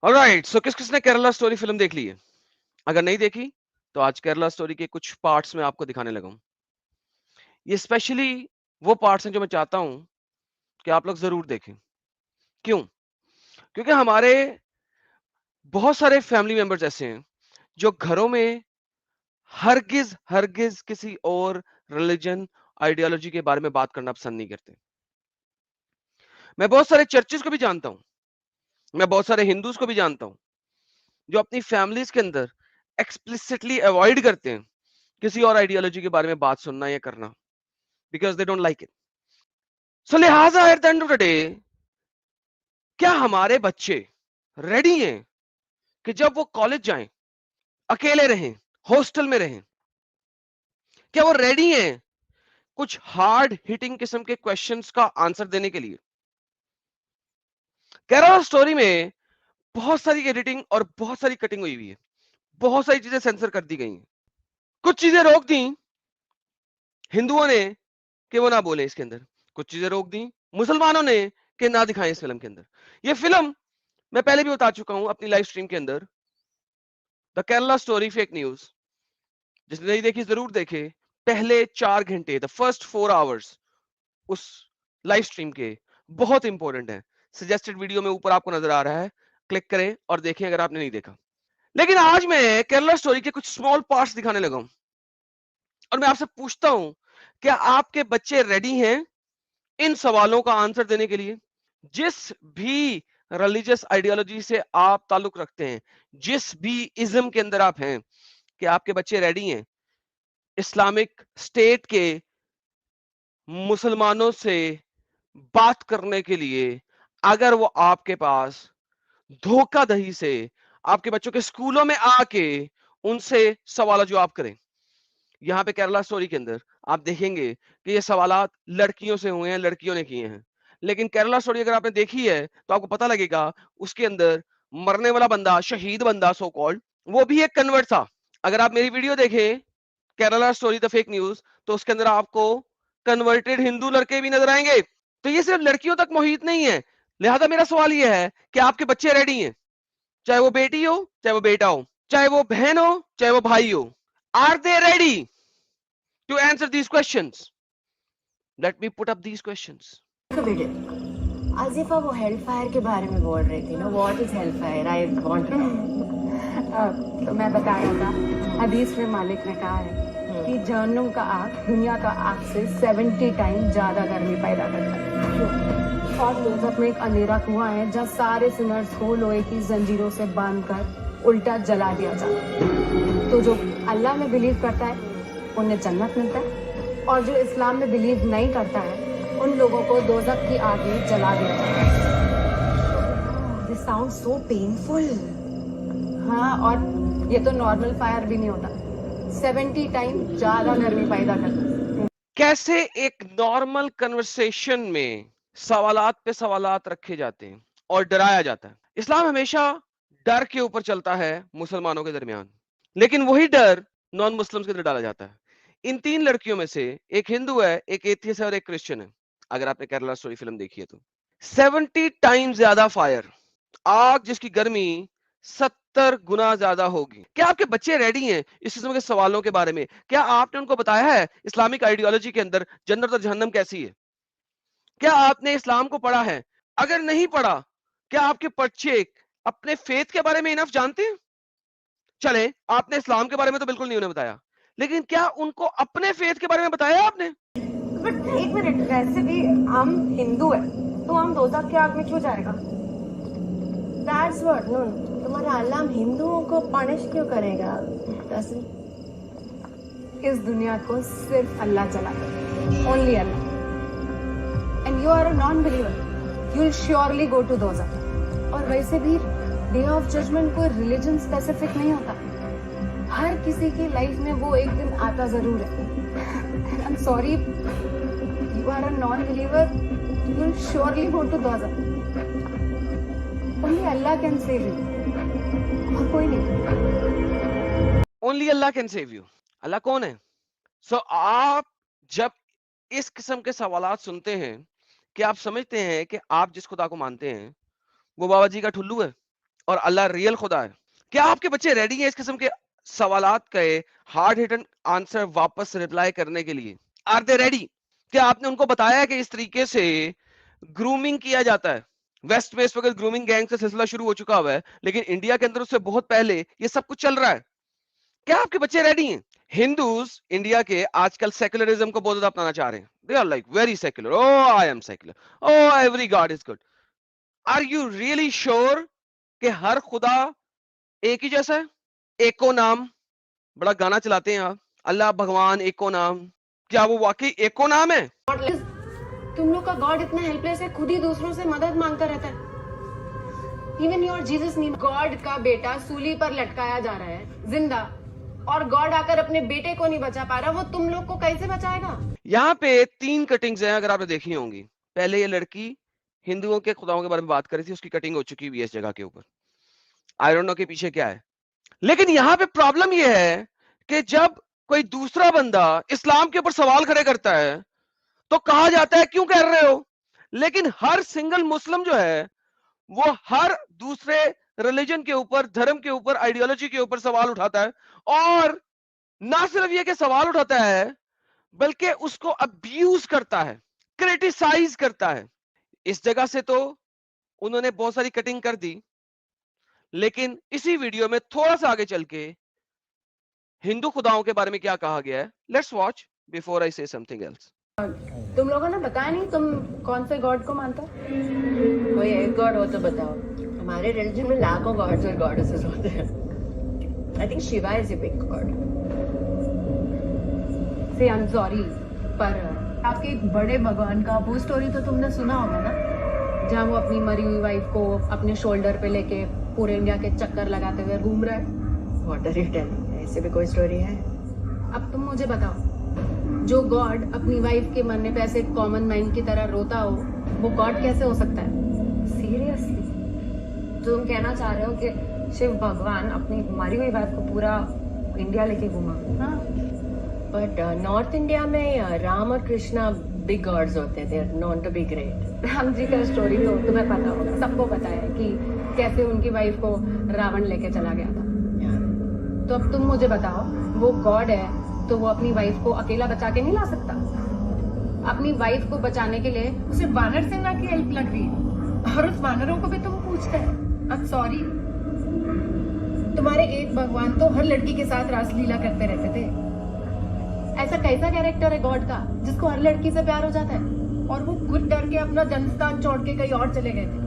Alright, सो किस किसने Kerala story film देख ली है? अगर नहीं देखी तो आज केरला स्टोरी के कुछ पार्ट्स में आपको दिखाने लगा हूं। ये स्पेशली वो पार्ट्स हैं जो मैं चाहता हूं कि आप लोग जरूर देखें। क्यों? क्योंकि हमारे बहुत सारे फैमिली मेंबर्स ऐसे हैं जो घरों में हरगिज हरगिज किसी और रिलीजन आइडियोलॉजी के बारे में बात करना पसंद नहीं करते। मैं बहुत सारे चर्चेस को भी जानता हूं, मैं बहुत सारे हिंदूज को भी जानता हूं जो अपनी फैमिलीज के अंदर एक्सप्लिसिटली अवॉइड करते हैं किसी और आइडियोलॉजी के बारे में बात सुनना या करना, because they don't like it. So लिहाजा at the end of the day, क्या हमारे बच्चे रेडी हैं कि जब वो कॉलेज जाएं, अकेले रहें, हॉस्टल में रहें, क्या वो रेडी हैं कुछ हार्ड हिटिंग किस्म के क्वेश्चंस का आंसर देने के लिए? केरला स्टोरी में बहुत सारी एडिटिंग और बहुत सारी कटिंग हुई हुई है, बहुत सारी चीजें सेंसर कर दी गई हैं, कुछ चीजें रोक दी हिंदुओं ने कि वो ना बोले इसके अंदर, कुछ चीजें रोक दी मुसलमानों ने कि ना दिखाएं इस फिल्म के अंदर। ये फिल्म मैं पहले भी बता चुका हूं अपनी लाइव स्ट्रीम के अंदर, the Kerala story fake news. जिसने नहीं देखी जरूर देखे। पहले 4 घंटे, द फर्स्ट 4 आवर्स उस लाइव स्ट्रीम के बहुत इंपॉर्टेंट है। सजेस्टेड वीडियो में ऊपर आपको नजर आ रहा है, क्लिक करें और देखें अगर आपने नहीं देखा। लेकिन आज मैं केरला स्टोरी के कुछ स्मॉल पार्ट्स दिखाने लगा हूं और मैं आपसे पूछता हूं, क्या आपके बच्चे रेडी हैं इन सवालों का आंसर देने के लिए? जिस भी रिलीजियस आइडियोलॉजी से आप ताल्लुक रखते हैं, जिस भी इज्म के अंदर आप हैं, कि आपके बच्चे रेडी हैं इस्लामिक स्टेट के मुसलमानों से बात करने के लिए, अगर वो आपके पास धोखाधड़ी से आपके बच्चों के स्कूलों में आके उनसे सवाल जवाब करें? यहां पे केरला स्टोरी के अंदर आप देखेंगे कि ये सवालात लड़कियों से हुए हैं, लड़कियों ने किए हैं। लेकिन केरला स्टोरी अगर आपने देखी है तो आपको पता लगेगा उसके अंदर मरने वाला बंदा, शहीद बंदा सो कॉल्ड, वो भी एक कन्वर्ट था। अगर आप मेरी वीडियो देखें Kerala story the fake news, तो उसके अंदर आपको कन्वर्टेड हिंदू लड़के भी नजर आएंगे। तो ये सिर्फ लड़कियों तक मोहित नहीं है। लिहाजा मेरा सवाल ये है कि आपके बच्चे रेडी हैं, चाहे वो बेटी हो चाहे वो बेटा हो, चाहे वो बहन हो चाहे वो भाई हो, are they ready to answer these questions? Let me put up these questions. आजिफा वो हेलफायर के बारे में बोल रही थी ना, what is hellfire? I want to know. तो मैं बता रहा था, हदीस में मालिक ने कहा है कि जहन्नुम का आग दुनिया का आग से 70 टाइम ज्यादा गर्मी पैदा करता है। और दोज़ख में एक अंधेरा कुआं है जहाँ सारे सिनर्स को लोहे की जंजीरों से बांधकर उल्टा जला दिया जाता है। तो जो अल्लाह में बिलीव करता है उन्हें जन्नत मिलता है, और जो इस्लाम में बिलीव नहीं करता है उन लोगों को दोज़ख की आग में जला दिया जाता है। This sounds so painful. हाँ, और ये तो नॉर्मल फायर भी नहीं होता, 70 टाइम ज्यादा गर्मी पैदा करता है। कैसे एक नॉर्मल कन्वर्सेशन में सवालात पे सवालात रखे जाते हैं और डराया जाता है। इस्लाम हमेशा डर के ऊपर चलता है मुसलमानों के दरमियान, लेकिन वही डर नॉन मुस्लिम्स के अंदर डाला जाता है। इन 3 लड़कियों में से एक हिंदू है, एक एथियस्ट है और एक क्रिश्चियन है। अगर आपने केरला स्टोरी फिल्म देखी है तो 70 टाइम ज्यादा फायर, आग जिसकी गर्मी 70 गुना ज्यादा होगी। क्या आपके बच्चे रेडी हैं इस किस्म के सवालों के बारे में? क्या आपने उनको बताया है इस्लामिक आइडियोलॉजी के अंदर जन्नत और जहन्नम कैसी है? क्या आपने इस्लाम को पढ़ा है? अगर नहीं पढ़ा, क्या आपके बच्चे अपने फेथ के बारे में इनफ जानते हैं? चले, आपने इस्लाम के बारे में तो बिल्कुल नहीं उन्हें बताया, लेकिन क्या उनको अपने फेथ के बारे में बताया आपने? बट एक मिनट, वैसे भी हम हिंदू है तो हम दोज़ख की आग में क्यों जाएगा? That's what. नो, तुम्हारा अल्लाह हम हिंदुओं को पनिश क्यों करेगा? इस दुनिया को सिर्फ अल्लाह चलाता है, only Allah. And you are a non believer, you will surely go to दोज़ख। और वैसे भी डे ऑफ जजमेंट कोई रिलीजन स्पेसिफिक नहीं होता, हर किसी की लाइफ में वो एक दिन आता जरूर है। I am sorry, you are a non believer, you will surely go to दोज़ख। Only Allah can save you, और कोई नहीं। Only Allah can save you. Allah कौन है? सो आप जब इस किस्म के सवालात सुनते हैं, कि आप समझते हैं कि आप जिस खुदा को मानते हैं वो बाबा जी का ठुल्लू है, और अल्लाह रियल खुदा है? क्या आपके बच्चे रेडी हैं इस किस्म के सवालात के हार्ड हिटन आंसर वापस रिप्लाई करने के लिए? Are they ready? क्या आपने उनको बताया कि इस तरीके से ग्रूमिंग किया जाता है? वेस्ट में इस वक्त ग्रूमिंग गैंग का सिलसिला शुरू हो चुका हुआ है, लेकिन इंडिया के अंदर उससे बहुत पहले ये सब कुछ चल रहा है। क्या आपके बच्चे रेडी हैं? हिंदूज इंडिया के आजकल सेकुलरिज्म को बहुत ज्यादा अपनाना चाह रहे हैं। They are like very secular, oh I am secular, oh every god is good. Are you really sure कि हर खुदा एक ही जैसा है? एको नाम बड़ा गाना चलाते हैं आप, अल्लाह भगवान एको नाम, क्या वो वाकई एको नाम है? तुम लोग का गॉड इतना हेल्पलेस है, खुद ही दूसरों से मदद मांगता रहता है। Even your Jesus need God का बेटा सूली पर लटकाया जा रहा है जिंदा, और गॉड आकर अपने बेटे को नहीं बचा पा रहा, वो तुम लोग को कैसे बचाएगा? यहाँ पे 3 कटिंग्स हैं, अगर आपने देखी होंगी। पहले ये लड़की हिंदुओं के खुदाओं के बारे में बात कर रही थी, उसकी कटिंग हो चुकी हुई है इस जगह के ऊपर। आई डोंट नो के पीछे क्या है, लेकिन यहाँ पे प्रॉब्लम ये है कि जब कोई दूसरा बंदा इस्लाम के ऊपर सवाल खड़े करता है तो कहा जाता है क्यों कर रहे हो? लेकिन हर सिंगल मुस्लिम जो है वो हर दूसरे रिलीजन के ऊपर, धर्म के ऊपर, आइडियोलॉजी के ऊपर सवाल उठाता है, और ना सिर्फ ये कि सवाल उठाता है बल्कि उसको अब्यूज करता है, क्रिटिसाइज करता है। इस जगह से तो उन्होंने बहुत सारी कटिंग कर दी, लेकिन इसी वीडियो में थोड़ा सा आगे चल के हिंदू खुदाओं के बारे में क्या कहा गया है, लेट्स वॉच बिफोर आई से समथिंग एल्स। तुम लोगों ने बताया नहीं तुम कौन से गॉड को मानते हो? कोई एक गॉड हो तो बताओ। हमारे रिलीजन में लाखों गॉड्स और गॉडेसेस होते हैं। I think Shiva is a big God. से आई एम सॉरी, पर आपके एक बड़े भगवान का वो स्टोरी तो तुमने सुना होगा ना, जहाँ वो अपनी मरी हुई वाइफ को अपने शोल्डर पे लेके पूरे इंडिया के चक्कर लगाते हुए घूम रहा है। What are you telling? ऐसे भी कोई स्टोरी है? अब तुम मुझे बताओ, जो गॉड अपनी वाइफ के मरने पे ऐसे कॉमन मैन की तरह रोता हो, वो गॉड कैसे हो सकता है? सीरियसली? तो तुम कहना चाह रहे हो कि शिव भगवान अपनी मरी हुई वाइफ को पूरा इंडिया लेके घूमा? हाँ, बट नॉर्थ इंडिया में राम और कृष्णा बिग गॉड्स होते हैं। They are known to be great. Ram ji का स्टोरी तो तुम्हें पता होगा, सबको पता है कि कैसे उनकी वाइफ को रावण लेके चला गया था। तो अब तुम मुझे बताओ, वो गॉड है तो वो अपनी वाइफ को अकेला बचा के नहीं ला सकता? अपनी वाइफ को बचाने के लिए उसे वानर सेना की हेल्प लग रही है, और उस वानरों को भी तुम पूछते हैं। अब सॉरी, तुम्हारे एक भगवान तो हर लड़की के साथ रासलीला करते रहते थे। ऐसा कैसा कैरेक्टर है गॉड का जिसको हर लड़की से प्यार हो जाता है, और वो खुद डर के अपना जन्मस्थान छोड़ के कहीं और चले गए थे?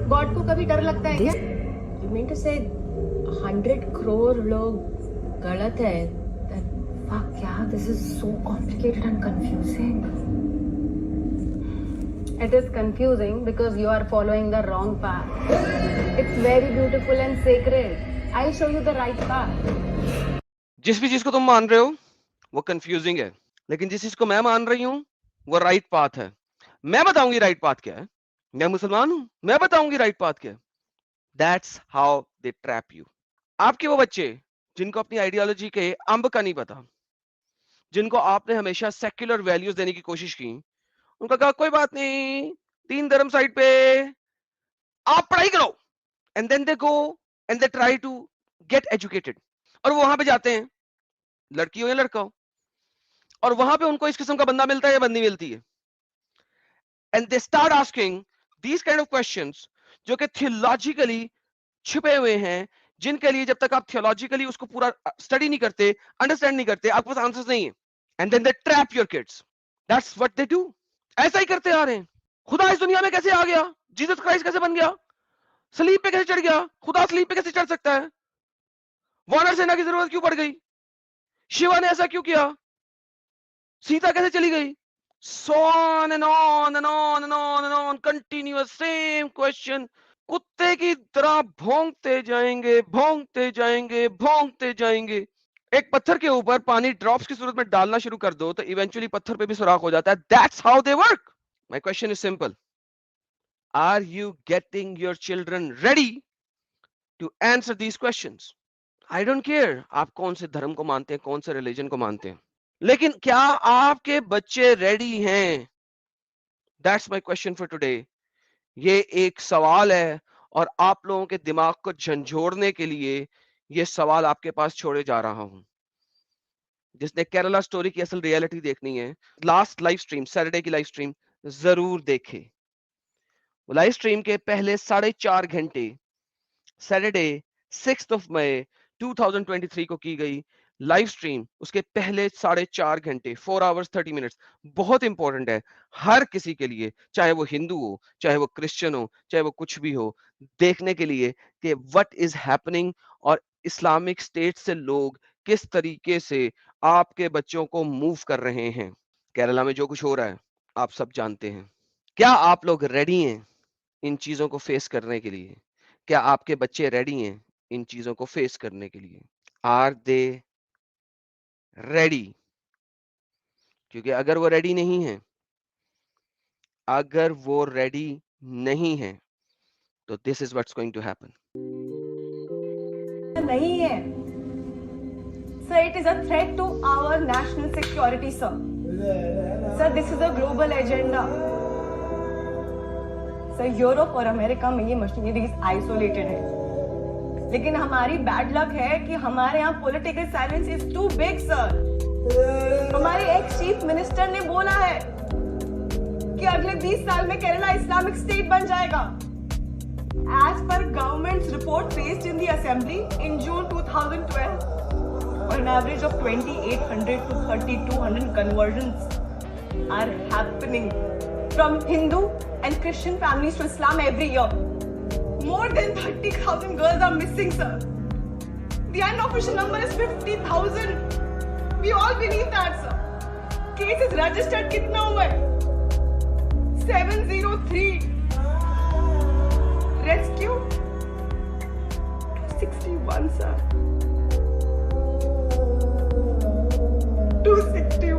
गॉड को कभी डर लगता है क्या? You mean to say 100 crore लोग गलत है? Fuck yeah, this is so complicated and confusing. It is confusing because you are following the wrong path. It's very beautiful and sacred. I'll show you the right path. जिस भी चीज को तुम मान रहे हो वो कंफ्यूजिंग है, लेकिन जिस चीज को मैं मान रही हूं वो राइट पाथ है। मैं बताऊंगी राइट पाथ क्या है। मैं मुसलमान हूं, मैं बताऊंगी राइट पाथ क्या है। That's how they trap you. आपके वो बच्चे जिनको अपनी आइडियोलॉजी के अंब का नहीं पता, जिनको आपने हमेशा सेक्युलर वैल्यूज देने की कोशिश की, उनका कहा कोई बात नहीं, 3 धर्म साइड पे आप पढ़ाई करो, and then they go and they try to get educated. और वो वहां पे जाते हैं, लड़की हो या लड़का हो, और वहां पे उनको इस किस्म का बंदा मिलता है या बंदी मिलती है, and they start asking these kind of questions जो कि थियोलॉजिकली छिपे हुए हैं, जिनके लिए जब तक आप थियोलॉजिकली उसको पूरा स्टडी नहीं करते, अंडरस्टैंड नहीं करते, आपके पास आंसर्स नहीं है। And then they trap your kids. That's what they do. ऐसा ही करते आ रहे हैं। खुदा इस दुनिया में कैसे आ गया? जीसस क्राइस्ट कैसे बन गया? सलीब पे कैसे चढ़ गया? खुदा सलीब पे कैसे चढ़ सकता है? वानर सेना की जरूरत क्यों पड़ गई? शिवा ने ऐसा क्यों किया? सीता कैसे चली गई? So on and on and on and on and on, continuous same question. कुत्ते की तरह भौंकते जाएंगे, भौंकते जाएंगे, भौंकते जाएंगे। एक पत्थर के ऊपर पानी ड्रॉप्स की सूरत में डालना शुरू कर दो तो इवेंचुअली पत्थर पे भी सुराख हो जाता है। That's how they work. My question is simple. Are you getting your children ready to answer these questions? I don't care आप कौन से धर्म को मानते हैं, कौन से रिलीजन को मानते हैं, लेकिन क्या आपके बच्चे रेडी हैं? That's my question for today. ये एक सवाल है और आप लोगों के दिमाग को झंझोड़ने के लिए ये सवाल आपके पास छोड़े जा रहा हूं। जिसने केरला स्टोरी की असल रियलिटी देखनी है, लास्ट लाइव स्ट्रीम, सैटरडे की लाइव स्ट्रीम जरूर देखे। लाइव स्ट्रीम के पहले 4.5 घंटे सैटरडे 6 मई 2023 को की गई लाइव स्ट्रीम, उसके पहले 4.5 घंटे 4 आवर्स 30 मिनट्स बहुत इंपॉर्टेंट है हर किसी के लिए, चाहे वो हिंदू हो, चाहे वो क्रिश्चियन हो, चाहे वो कुछ भी हो, देखने के लिए कि व्हाट इज हैपनिंग और इस्लामिक स्टेट से लोग किस तरीके से आपके बच्चों को मूव कर रहे हैं। केरला में जो कुछ हो रहा है आप सब जानते हैं। क्या आप लोग रेडी हैं इन चीजों को फेस करने के लिए? क्या आपके बच्चे रेडी हैं इन चीजों को फेस करने के लिए? Are they ready? क्योंकि अगर वो रेडी नहीं है, तो this is what's going to happen. नहीं है sir, it is a threat to our national security sir. Sir this is a global agenda sir. Europe और अमेरिका में ये मशीनरीज आइसोलेटेड है, लेकिन हमारी बैड लक है कि हमारे यहाँ political silence is too big sir. हमारे एक्स चीफ मिनिस्टर ने बोला है कि अगले 20 साल में केरला इस्लामिक स्टेट बन जाएगा। As per government's report placed in the assembly in June 2012, an average of 2,800 to 3,200 conversions are happening from Hindu and Christian families to Islam every year. More than 30,000 girls are missing, sir. The unofficial number is 50,000. We all believe that, sir. Cases registered कितना हुआ है? 703. Rescue 261, sir. 261.